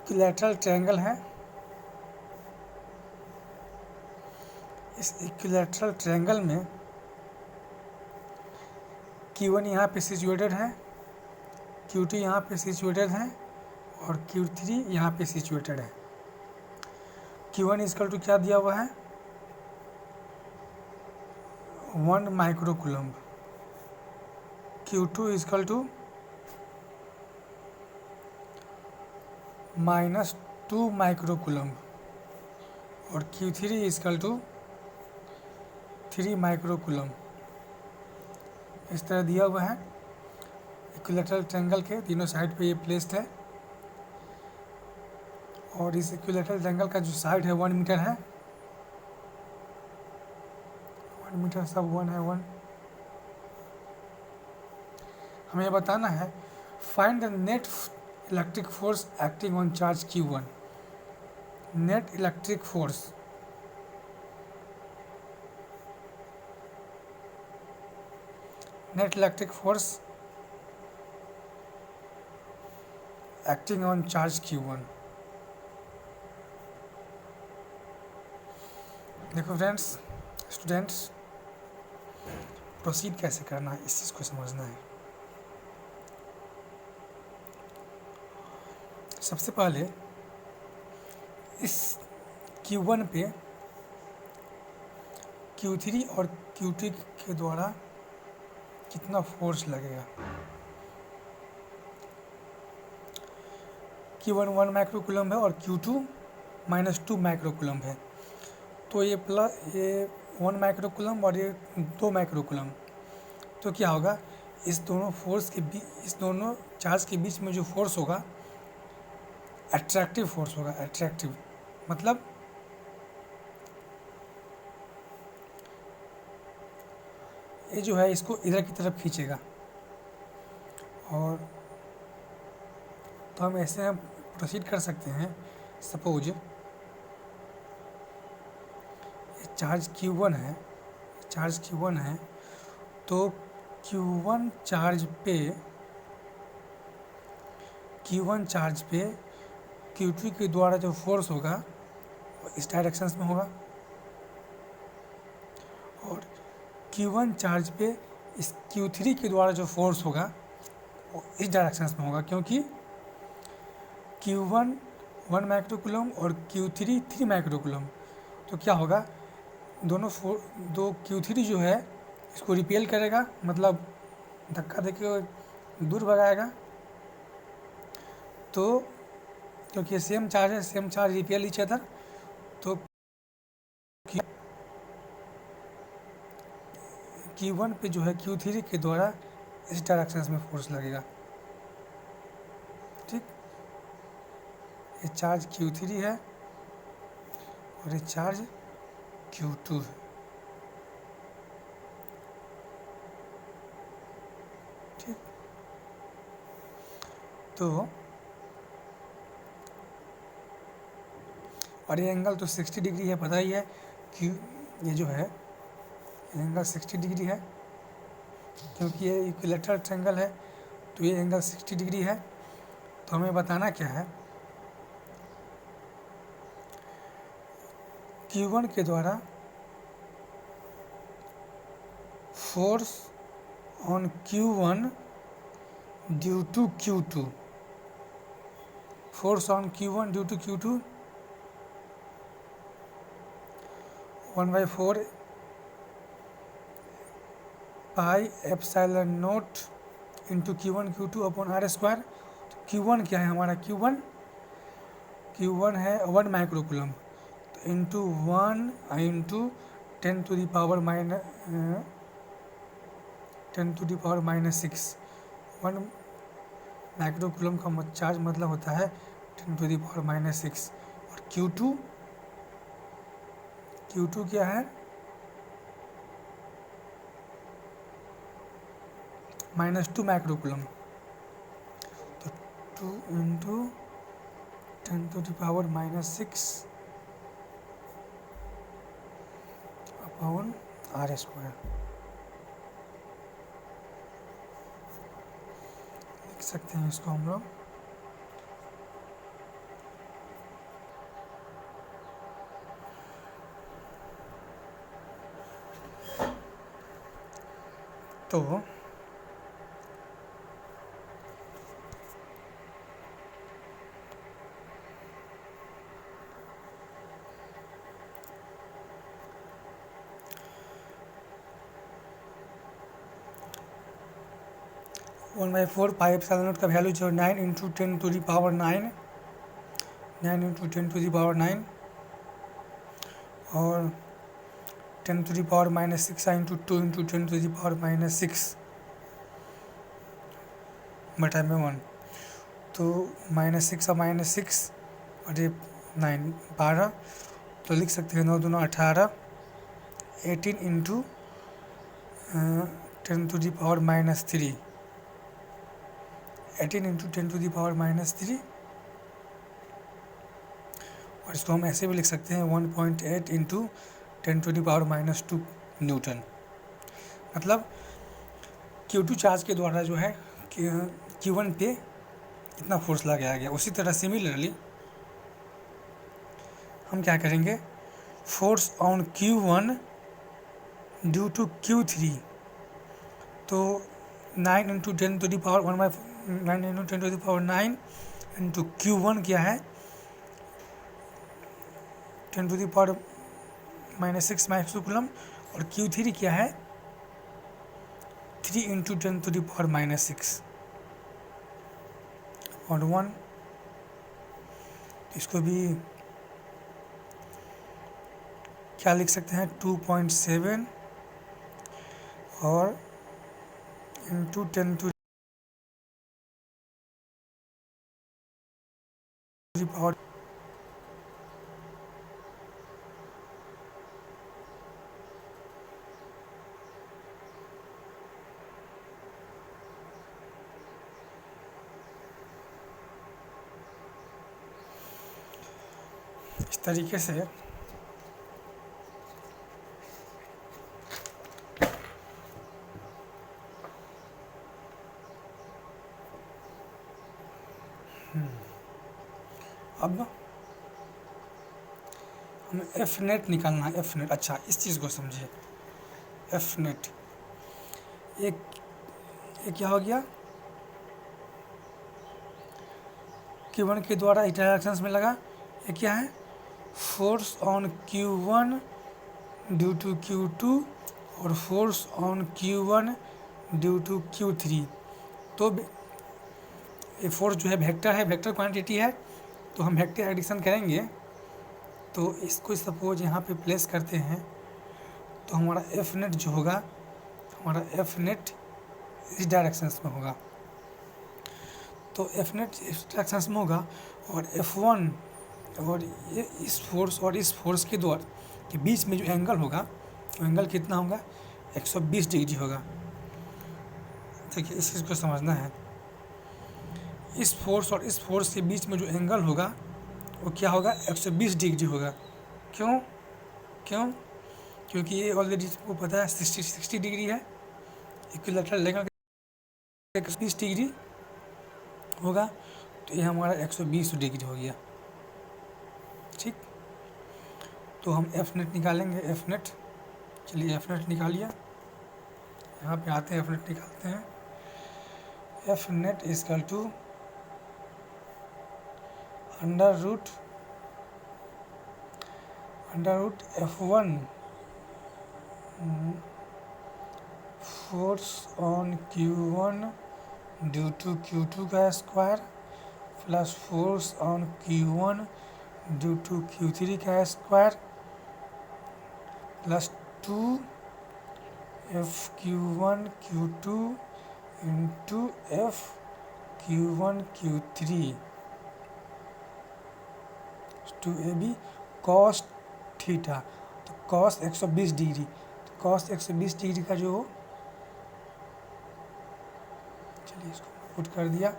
Equilateral triangle है। इस equilateral triangle में Q1 यहाँ पे सिचुएटेड है, Q2 यहाँ पे सिचुएटेड है और Q3 यहाँ पे सिचुएटेड है। Q1 इक्वल टू क्या दिया हुआ है 1 माइक्रोकूलम्ब, Q2 इक्वल टू -2 माइक्रोकूलम्ब और Q3 इक्वल टू 3 माइक्रोकूलम्ब। इस तरह दिया हुआ है। इक्विलैटरल ट्रायंगल के तीनों साइड पे ये प्लेस्ड है और इस इक्विलैटरल ट्रायंगल का जो साइड है 1 मीटर है, 1 मीटर सब 1 है 1। हमें बताना है find the net electric force acting on charge Q1। Net electric force acting on charge Q1। देखो फ्रेंड्स, स्टूडेंट्स, प्रोसीड कैसे करना है इस चीज़ को समझना है। सबसे पहले इस Q1 पे Q3 और Q2 के द्वारा कितना फोर्स लगेगा। Q1 1 माइक्रोकूलम्ब है और Q2 -2 माइक्रोकूलम्ब है। तो ये 1 माइक्रोकूलम्ब और ये 2 माइक्रोकूलम्ब, तो क्या होगा इस दोनों चार्ज के बीच में जो फोर्स होगा अट्रैक्टिव फोर्स होगा। अट्रैक्टिव मतलब ये जो है इसको इधर की तरफ खींचेगा। और तो हम ऐसे प्रोसीड कर सकते हैं। सपोज चार्ज Q1 है, तो Q1 चार्ज पे Q2 के द्वारा जो फोर्स होगा वो इस डायरेक्शन में होगा और Q1 चार्ज पे इस Q3 के द्वारा जो फोर्स होगा वो इस डायरेक्शन में होगा, क्योंकि Q1 1 माइक्रोकूलम्ब और Q3 3 माइक्रोकूलम्ब। तो क्या होगा दो Q3 जो है इसको रिपेल करेगा, मतलब धक्का देके दूर भगाएगा। तो क्योंकि सेम चार्ज है, same charge repel each other, तो Q1 पे जो है Q3 के द्वारा इस डायरेक्शन में फोर्स लगेगा। ठीक, ये चार्ज Q3 है और ये चार्ज Q2 है। ठीक, तो और ये एंगल तो 60 डिग्री है, पता ही है कि ये जो है एंगल 60 डिग्री है, क्योंकि ये इक्विलैटरल ट्रायंगल है तो ये एंगल 60 डिग्री है। तो हमें बताना क्या है Q1 के द्वारा force on Q1 due to Q2, force on Q1 due to Q2 1/4 pi epsilon nought into Q1 Q2 upon R square. Q1 क्या है हमारा Q1 है 1 माइक्रोकूलम्ब, तो into 1 into 10 to the power -6। 1 microcoulomb का charge मतलब होता है 10 to the power -6। और Q2 क्या है -2 माइक्रोकूलम्ब, तो 2 into 10 to the power -6 upon R square. लिख सकते हैं इसको हम लोग तो 1/4 पाई एप्सिलॉन नॉट का वैल्यू जो 9 into 10 to the power 9, 9 into 10 to the power 9 और 10 to the power -6 into 2 into 10 to the power -6 बटा में 1। तो -6 और -6 और ये 9 12, तो लिख सकते हैं 9 दूना 18, 18 into 10 to the power -3, 18 into 10 to the power -3। और इसको हम ऐसे भी लिख सकते हैं 1.8 into 10 to the power -2 newton. मतलब Q2 चार्ज के द्वारा जो है Q1 पे इतना फोर्स लगाया गया। उसी तरह सिमिलरली हम क्या करेंगे, force on Q1 due to Q3, तो 9 into 10 to the power 9 into 10 to the power 9 into Q1 क्या है 10 to the power -6 microcoulomb, और Q3 क्या है 3 इंटू 10 टू दी पावर -6 और 1। इसको भी क्या लिख सकते हैं 2.7 और इंटू 10 टू दी पावर। इस तरीके से अब हमें एफ नेट निकालना है। एफ नेट, अच्छा इस चीज़ को समझिए। एफ नेट एक क्या हो गया, Q1 के द्वारा इंटरैक्शंस में लगा। ये क्या है, force on Q1 due to Q2 और force on Q1 due to Q3। तो ये फोर्स जो है वेक्टर है, वेक्टर क्वांटिटी है, तो हम वेक्टर एडिशन करेंगे। तो इसको सपोज यहाँ पे प्लेस करते हैं, तो हमारा एफ नेट जो होगा, हमारा एफ नेट इस डायरेक्शंस में होगा। तो एफ नेट इस डायरेक्शंस में होगा और F1 और ये इस फोर्स और इस फोर्स के द्वारा के बीच में जो एंगल होगा, वो एंगल कितना होगा 120 डिग्री होगा। देखिए इस चीज़ को समझना है। इस फोर्स और इस फोर्स के बीच में जो एंगल होगा वो क्या होगा 120 डिग्री होगा। क्यों क्यों क्योंकि ये ऑलरेडी को पता है 60 डिग्री है, इक्विलैटरल एंगल 120 डिग्री होगा, तो ये हमारा 120 डिग्री हो गया। ठीक, तो हम एफ नेट निकालेंगे। एफ नेट, चलिए एफ नेट निकालिए। यहाँ पे आते हैं, एफ नेट निकालते हैं। F net is equal to under root F1 force on Q1 due to Q2 का square plus force on Q1 due to Q3 का square plus 2 FQ1 Q2 into FQ1 Q3 two AB cos theta. तो cos 120 degree, तो cos 120 degree का जो, चलिए इसको put कर दिया।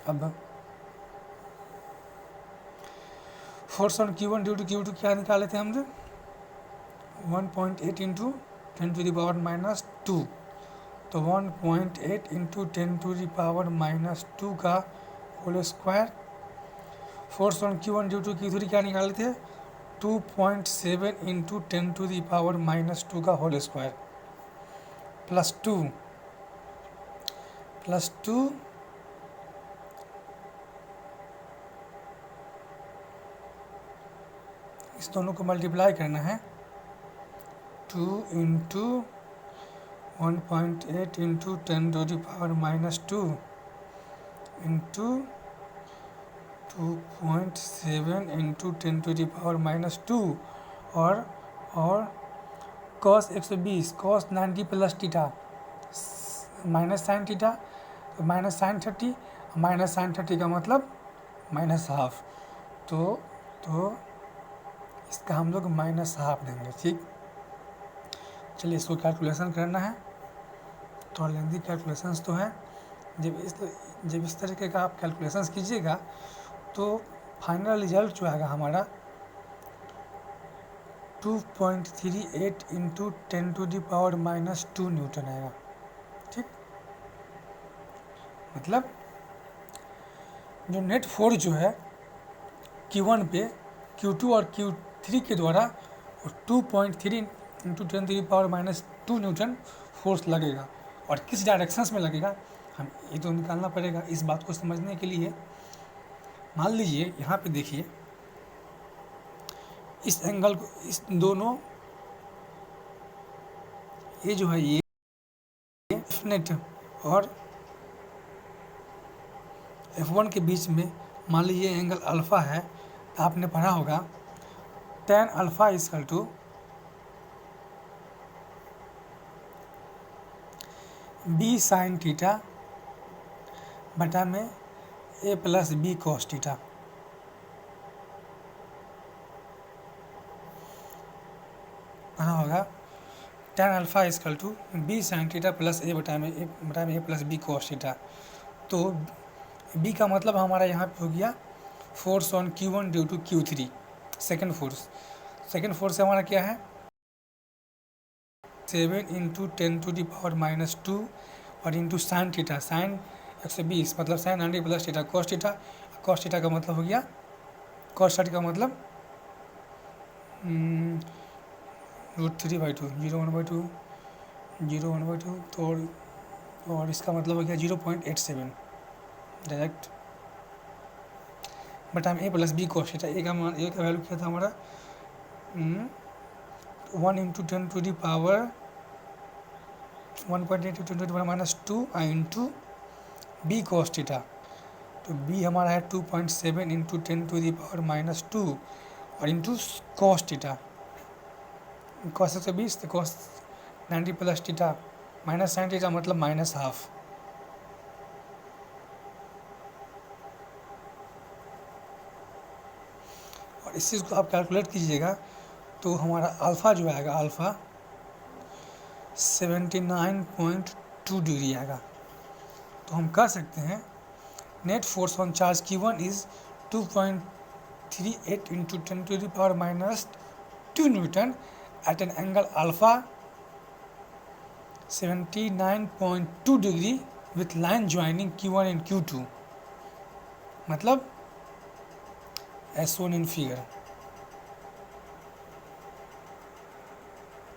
अब force on Q1 due to Q2 क्या निकाले थे हमने 1.8 इंटू 10 टू द पावर -2। तो 1.8 इंटू 10 टू द पावर -2 का whole square. Force on Q1 due to Q3 क्या निकाले थे 2.7 इंटू 10 टू द पावर -2 का होल स्क्वायर प्लस 2 प्लस 2 इस दोनों को मल्टीप्लाई करना है 2 इंटू 1.8 इंटू 10⁻⁻² इंटू 2.7 इंटू 10⁻⁻² और cos 120 cos 90 plus theta minus sine theta minus sine 30 minus sine 30 का मतलब माइनस हाफ। तो इसका हम लोग माइनस हाफ देंगे। ठीक, चलिए इसको कैलकुलेशन करना है। तो लेंदी कैलकुलेशंस तो है। जब इस तरीके का आप कैलकुलेशंस कीजिएगा तो फाइनल रिजल्ट जो आएगा हमारा 2.38 इंटू 10⁻⁻² न्यूटन आएगा। ठीक, मतलब जो नेट फोर्स जो है Q1 पे Q2 और Q3 के द्वारा और 2.3 इंटू 10⁻⁻² न्यूटन फोर्स लगेगा। और किस डायरेक्शंस में लगेगा हम ये तो निकालना पड़ेगा। इस बात को समझने के लिए मान लीजिए यहाँ पे देखिए इस एंगल को इस दोनों ये जो है ये नेट और F1 के बीच में मान लीजिए एंगल अल्फ़ा है। तो आपने पढ़ा होगा tan alpha equal to B sine theta बटा में a plus B cos theta. पढ़ा होगा tan alpha equal to B sine theta plus a बटा में a plus B cos theta. तो b का मतलब हमारा यहाँ पे हो गया force on Q1 due to Q3 second force हमारा क्या है 7 इंटू 10⁻⁻² और इंटू साइन थीटा साइन 120 मतलब sine 90 plus theta cos theta का मतलब हो गया cos 30 का मतलब √3/2 0.1/2 तो और इसका मतलब हो गया 0.87 डायरेक्ट बट हम a plus B cos theta a का वैल्यू क्या था हमारा 1 into 10⁻1.8 into b cos theta. तो b हमारा है 2.7 इंटू 10⁻⁻² और इंटू कॉस थीटा cos 120 तो cos 90 plus theta minus sine theta मतलब माइनस हाफ। और इस चीज़ को आप कैलकुलेट कीजिएगा तो हमारा अल्फ़ा जो आएगा अल्फ़ा 79.2 डिग्री आएगा। तो हम कह सकते हैं net force on charge Q1 is 2.38 into 10⁻⁻² newton at an angle alpha 79.2 degree with line joining Q1 and Q2 मतलब as shown in figure।